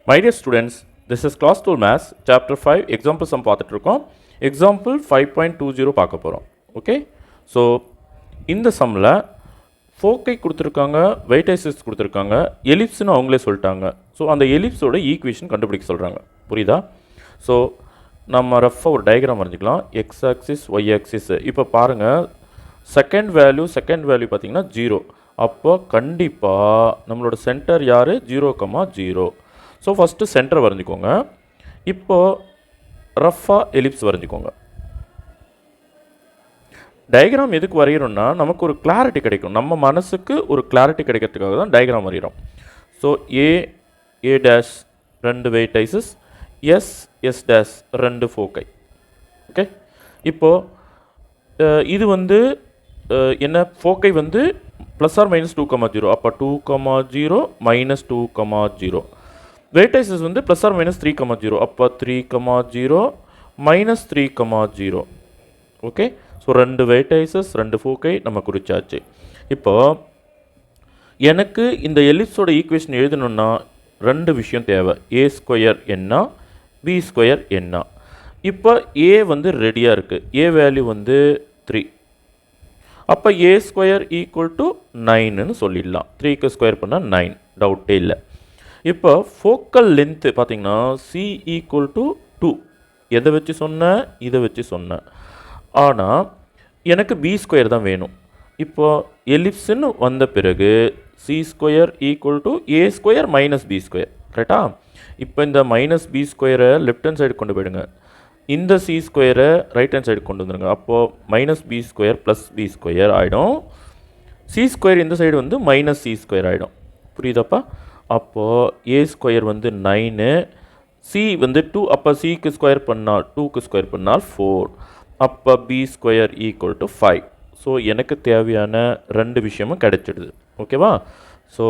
My dear students, this is class 12 maths chapter 5 example sum பார்த்துட்டு இருக்கோம். example 5.20 பார்க்க போறோம். ஓகே, ஸோ இந்த சம்மில் ஃபோக்கை கொடுத்துருக்காங்க, வெயிட்டேஜஸ் கொடுத்துருக்காங்க, எலிப்ஸ்னு அவங்களே சொல்லிட்டாங்க. ஸோ அந்த எலிப்ஸோட ஈக்குவேஷன் கண்டுபிடிக்க சொல்கிறாங்க. புரியுதா? ஸோ நம்ம ரஃபாக ஒரு டயக்ராம் வரைஞ்சிக்கலாம். X axis Y axis. இப்போ பாருங்கள், செகண்ட் வேல்யூ பார்த்தீங்கன்னா 0. அப்போ கண்டிப்பாக நம்மளோட சென்டர் யார்? 0,0. ஸோ ஃபஸ்ட்டு சென்டர் வரைஞ்சிக்கோங்க. இப்போது ரஃபாக எலிப்ஸ் வரைஞ்சிக்கோங்க. டயக்ராம் எதுக்கு வரைகிறோன்னா நமக்கு ஒரு கிளாரிட்டி கிடைக்கும், நம்ம மனசுக்கு ஒரு கிளாரிட்டி கிடைக்கிறதுக்காக தான் டயக்ராம் வரைகிறோம். So A dash 2 vertices, S dash 2 ஃபோக்கை. ஓகே, இப்போது இது வந்து என்ன, ஃபோக்கை வந்து ப்ளஸ் ஆர் மைனஸ் 2,0. அப்போ 2,0 மைனஸ் 2,0. வெயிட்டேஜஸ் வந்து ப்ளஸ் ஆர் மைனஸ் 3,0. அப்போ 3,0 மைனஸ் 3,0. ஓகே, ஸோ 2 வெயிட்டேஜஸ் 2 ஃபோக்கை நம்ம குறிச்சாச்சு. இப்போது எனக்கு இந்த எலிப்ஸோட ஈக்குவேஷன் எழுதணுன்னா 2 விஷயம் தேவை. ஏ ஸ்கொயர் என்ன, பி ஸ்கொயர் என்ன. இப்போ ஏ வந்து ரெடியாக இருக்குது, ஏ வேல்யூ வந்து 3. அப்போ ஏ ஸ்கொயர் ஈக்குவல் டு 9ன்னு சொல்லிடலாம். 3க்கு ஸ்கொயர் பண்ணால் 9, டவுட்டே இல்லை. இப்போ ஃபோக்கல் லென்த்து பார்த்தீங்கன்னா சி ஈக்குவல் டு 2. எதை வச்சு சொன்னேன்? இதை வச்சு சொன்னேன். ஆனால் எனக்கு பி ஸ்கொயர் தான் வேணும். இப்போது எலிப்ஸ்ன்னு வந்த பிறகு C square equal to A square minus B square. கரெக்டா? இப்போ இந்த மைனஸ் பி ஸ்கொயரை லெஃப்ட் ஹேண்ட் சைடு கொண்டு போயிடுங்க, இந்த சி ஸ்கொயரை ரைட் ஹேண்ட் சைடு கொண்டு வந்துடுங்க. அப்போது minus B square plus B square ஆகிடும். சி ஸ்கொயர் இந்த சைடு வந்து மைனஸ் சி ஸ்கொயர் ஆகிடும். புரியுதாப்பா? அப்போது ஏ ஸ்கொயர் வந்து 9, சி வந்து 2. அப்போ சிக்கு ஸ்கொயர் பண்ணால் 2க்கு ஸ்கொயர் பண்ணால் 4. அப்போ B square equal to 5. So எனக்கு தேவையான 2 விஷயமும் கிடைச்சிடுது. ஓகேவா? ஸோ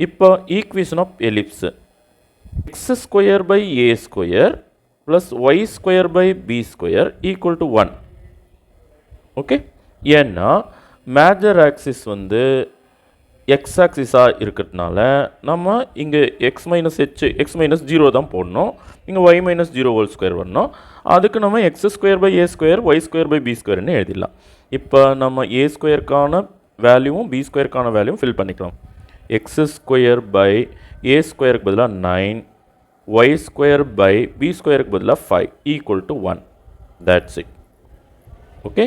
இப்போ equation of ellipse X square by A square plus Y square by B square equal to 1. Okay, ஏன்னா மேஜர் ஆக்சிஸ் வந்து எக்ஸ் ஆக்சிஸாக இருக்கிறதுனால நம்ம இங்கே எக்ஸ் மைனஸ் 0 தான் போடணும். இங்கே ஒய் மைனஸ் 0 ஹோல் ஸ்கொயர் வரணும். அதுக்கு நம்ம X square by A square, Y square by B ஸ்கொயர்னு எழுதிடலாம். இப்போ நம்ம ஏ ஸ்கொயருக்கான வேல்யூவும் பி ஸ்கொயருக்கான வேல்யூவும் ஃபில் பண்ணிக்கலாம். எக்ஸ் ஸ்கொயர் பை ஏ ஸ்கொயருக்கு பதிலாக 9, ஒய் ஸ்கொயர் பை பி ஸ்கொயருக்கு பதிலாக 5 equal to 1. That's it. Okay,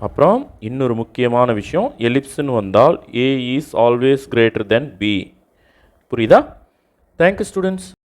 அப்புறம் இன்னொரு முக்கியமான விஷயம், எலிப்ஸ்ன்னு வந்தால் A is always greater than B. புரியுதா? Thank you students.